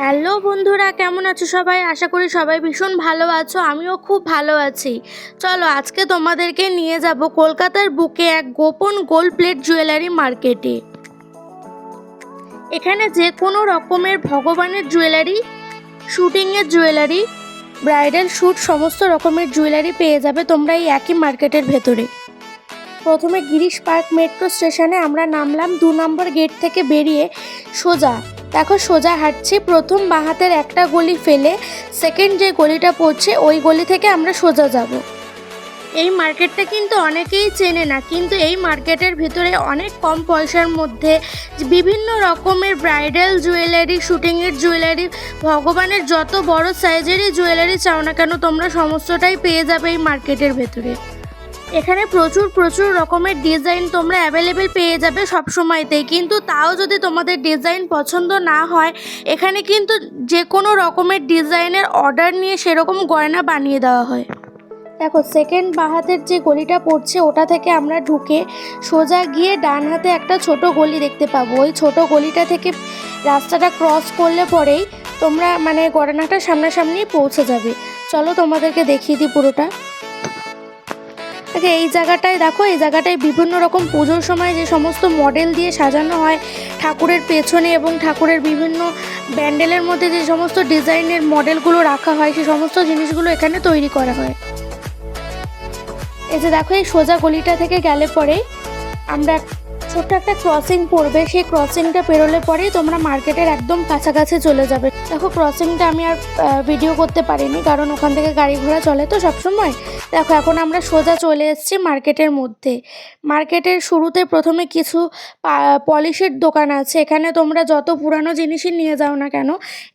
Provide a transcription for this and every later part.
Hello বন্ধুরা, কেমন আছো সবাই? আশা করি সবাই ভীষণ ভালো আছো। আমিও খুব ভালো আছি। চলো আজকে তোমাদেরকে নিয়ে যাব কলকাতার বুকে এক গোপন গোল্ড প্লেট জুয়েলারি মার্কেটে। এখানে যে কোনো রকমের ভগবানের জুয়েলারি, শুটিংয়ের জুয়েলারি, ব্রাইডাল শ্যুট সমস্ত রকমের জুয়েলারি পেয়ে যাবে তোমরা এই একই মার্কেটের ভেতরে। প্রথমে গিরিশ পার্ক মেট্রো স্টেশনে আমরা নামলাম। 2 নম্বর গেট থেকে বেরিয়ে সোজা সোজা হাঁটছি। প্রথম বাঁ হাতের একটা গলি ফেলে সেকেন্ড যে গলিটা পড়ছে ওই গলি থেকে আমরা সোজা যাব। এই মার্কেটটা কিন্তু অনেকেই চেনে না, কিন্তু এই মার্কেটের ভিতরে অনেক কম পয়সার মধ্যে বিভিন্ন রকমের ব্রাইডাল জুয়েলারি, শুটিংয়ের জুয়েলারি, ভগবানের যত বড় সাইজেরই জুয়েলারি চাও না কেন তোমরা সমস্তটাই পেয়ে যাবে এই মার্কেটের ভেতরে। এখানে প্রচুর রকমের ডিজাইন তোমরা অ্যাভেলেবেল পেয়ে যাবে সব সময়তেই, কিন্তু তাও যদি তোমাদের ডিজাইন পছন্দ না হয় এখানে কিন্তু যে কোনো রকমের ডিজাইনের অর্ডার নিয়ে সেরকম গয়না বানিয়ে দেওয়া হয়। দেখো সেকেন্ড বাঁ হাতের যে গলিটা পড়ছে ওটা থেকে আমরা ঢুকে সোজা গিয়ে ডান হাতে একটা ছোট গলি দেখতে পাবো। ওই ছোট গলিটা থেকে রাস্তাটা ক্রস করলে পরেই তোমরা গয়নাটা সামনাসামনি পৌঁছে যাবে। চলো তোমাদেরকে দেখিয়ে দিই পুরোটা। এই জায়গাটায় দেখো, এই জায়গাটায় বিভিন্ন রকম পুজোর সময় যে সমস্ত মডেল দিয়ে সাজানো হয় ঠাকুরের পেছনে, এবং ঠাকুরের বিভিন্ন ব্যান্ডেলের মধ্যে যে সমস্ত ডিজাইনের মডেলগুলো রাখা হয় সেই সমস্ত জিনিসগুলো এখানে তৈরি করা হয়। এই যে দেখো, এই সোজা গলিটা থেকে গেলে পরে আমরা ছোট্ট একটা ক্রসিং পড়বে, সেই ক্রসিংটা পেরোলে পরেই তোমরা মার্কেটের একদম কাছাকাছি চলে যাবে। দেখো ক্রসিংটা আমি আর ভিডিও করতে পারিনি কারণ ওখান থেকে গাড়ি ঘোড়া চলে তো সবসময়। দেখো এখন আমরা সোজা চলে এসেছি মার্কেটের মধ্যে। মার্কেটের শুরুতে প্রথমে কিছু পলিশের দোকান আছে। এখানে তোমরা যত পুরানো জিনিসই নিয়ে যাও না কেন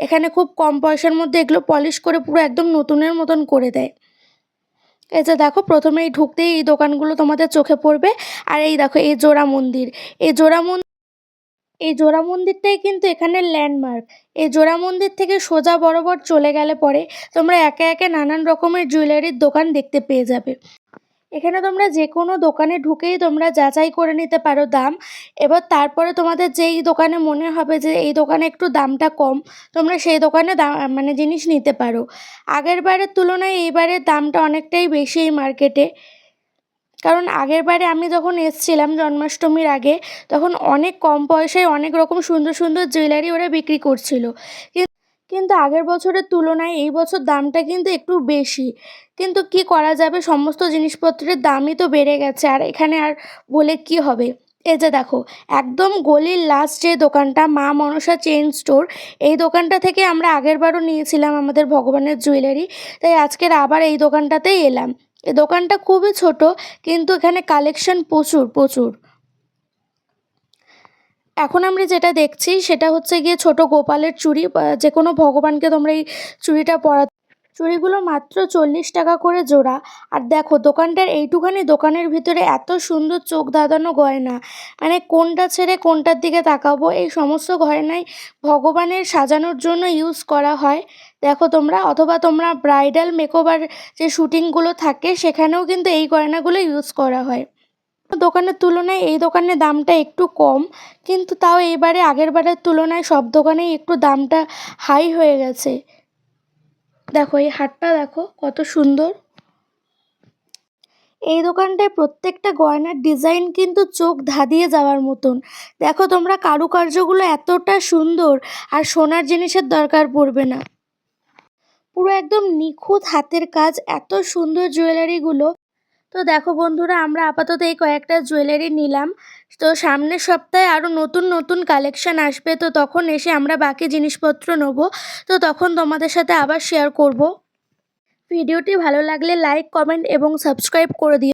এখানে খুব কম পয়সার মধ্যে এগুলো পলিশ করে পুরো একদম নতুনের মতন করে দেয়। এই যে দেখো প্রথমেই ঢুকতেই এই দোকানগুলো তোমাদের চোখে পড়বে। আর এই দেখো এই জোড়া মন্দির, এই জোড়া মন্দিরটাই কিন্তু এখানে ল্যান্ডমার্ক। এই জোড়া মন্দির থেকে সোজা বরাবর চলে গেলে পরে তোমরা একে একে নানান রকমের জুয়েলারির দোকান দেখতে পেয়ে যাবে। এখানে তোমরা যে কোনো দোকানে ঢুকেই তোমরা যাচাই করে নিতে পারো দাম। এবার তারপরে তোমাদের যেই দোকানে মনে হবে যে এই দোকানে একটু দামটা কম, তোমরা সেই দোকানে জিনিস নিতে পারো। আগের বারের তুলনায় এইবারের দামটা অনেকটাই বেশি এই মার্কেটে, কারণ আগের বারে আমি যখন এসেছিলাম জন্মাষ্টমীর আগে তখন অনেক কম পয়সায় অনেক রকম সুন্দর জুয়েলারি ওরা বিক্রি করছিল। কিন্তু আগের বছরের তুলনায় এই বছর দামটা কিন্তু একটু বেশি, কিন্তু কি করা যাবে, সমস্ত জিনিসপত্রের দামই তো বেড়ে গেছে, আর এখানে আর বলে কি হবে। এই যে দেখো একদম গলির লাস্ট যে দোকানটা মা মনসা চেইন স্টোর, এই দোকানটা থেকে আমরা আগেরবারও নিয়েছিলাম আমাদের ভগবানের জুয়েলারি, তাই আজকের আবার এই দোকানটাতেই এলাম। এই দোকানটা খুবই ছোট কিন্তু এখানে কালেকশন প্রচুর। এখন আমরা যেটা দেখছি সেটা হচ্ছে গিয়ে ছোট গোপালের চুড়ি। যে কোনো ভগবানকে তোমরা এই চুড়িটা চুড়িগুলো মাত্র 40 টাকা করে জোড়া। আর দেখো দোকানটার এইটুখানি দোকানের ভিতরে এত সুন্দর চোখ ধাঁধানো গয়না, কোনটা ছেড়ে কোনটার দিকে তাকাবো। এই সমস্ত গয়নাই ভগবানের সাজানোর জন্য ইউজ করা হয় দেখো তোমরা, অথবা তোমরা ব্রাইডাল মেকওভার যে শ্যুটিংগুলো থাকে সেখানেও কিন্তু এই গয়নাগুলো ইউজ করা হয়। দোকানের তুলনায় এই দোকানের দামটা একটু কম, কিন্তু তাও এবারে আগের বারের তুলনায় সব দোকানেই একটু দামটা হাই হয়ে গেছে। দেখো এই হারটা দেখো কত সুন্দর। এই দোকানটায় প্রত্যেকটা গয়নার ডিজাইন কিন্তু চোখ ধাঁধিয়ে যাওয়ার মতন। দেখো তোমরা কারুকার্যগুলো এতটা সুন্দর, আর সোনার জিনিসের দরকার পড়বে না, পুরো একদম নিখুঁত হাতের কাজ, এত সুন্দর জুয়েলারিগুলো। তো দেখো বন্ধুরা, আমরা আপাতত এই কয়েকটা জুয়েলারি নিলাম। তো সামনের সপ্তাহে আরও নতুন কালেকশান আসবে, তো তখন এসে আমরা বাকি জিনিসপত্র নেব। তো তখন তোমাদের সাথে আবার শেয়ার করব। ভিডিওটি ভালো লাগলে লাইক, কমেন্ট এবং সাবস্ক্রাইব করে দিও।